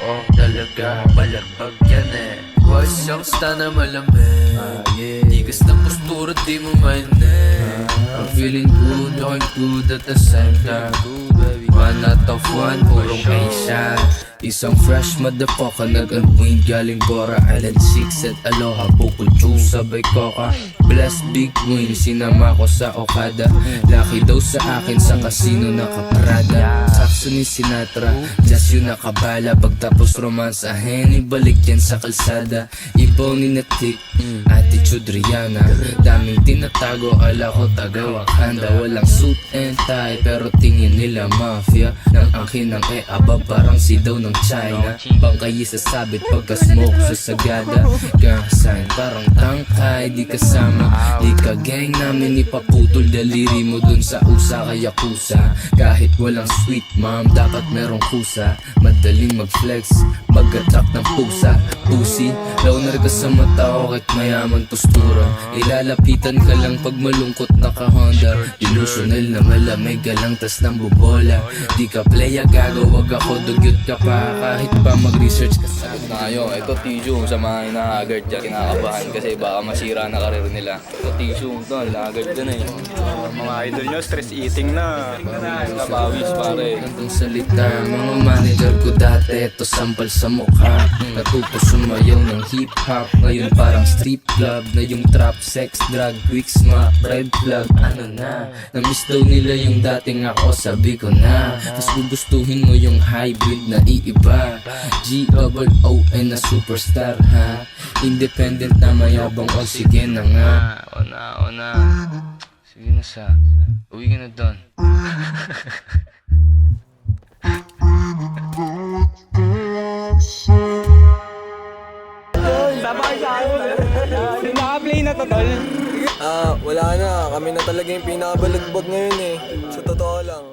Oo talaga, balagbag yan eh. Voice yung na malamig, tigas ng postura di mo mainit. I'm feeling good, looking good at the same time. 1 out of 1, purong Asia. Isang fresh motherfucker nag-unwind galing Bora Island 6 at Aloha Bukol Juice sabay Coca. Bless big win, sinama ko sa Okada. Lucky daw sa akin sa casino nakaparada. Sakso ni Sinatra, just yun nakabala. Pagtapos romansahin, ibalik yan sa kalsada. Ibaw ni Natik, attitude Rihanna. Daming tinatago, ala ko taga Wakanda. Walang suit and tie, pero tingin nila mafia. Nang akin ang aba, parang si daw ng China. Bangkay sasabit pagka-smoke sa sagada. Gang-sign parang tangkay, di kasama. Di ka gang namin ipaputol daliri mo dun sa usa kaya kusa. Kahit walang sweet mom, dapat merong kusa. Madaling mag-flex, mag-attract ng pusa. Pussy, loner ka sa mata ko kahit mayaman postura. Ilalapitan ka lang pag malungkot naka-Honda. Delusional na malamig ka lang tas nang bubola. Di ka playa gago, wag ako dugyot ka pa. Kahit pa mag-research ka sa Tayo, ito tissue sa mga hinahagard dyan. Kinakabahan kasi baka masira na karir nila. Ito tissue, ito, lagard dyan eh. Mga idol nyo, stress eating na. Napawis pare. Gandong salita, mga manager ko dati, ito sampal sa mukha. Natuto sumayaw ng hip-hop, ngayon parang strip club. Na yung trap, sex, drug, quick smack, red flag. Ano na, namiss daw nila yung dating ako, sabi ko na. Mas gugustuhin mo yung hybrid na iiba. G-O-O-N na superstar ha. Independent na mayabang, o sige na nga. O na. Sige na sa, uwi ka na doon. Sabay sa akin. Naka-play na to, tol. Wala na. Kami na talaga yung pinakabalagbag ngayon eh. Sa totoo lang.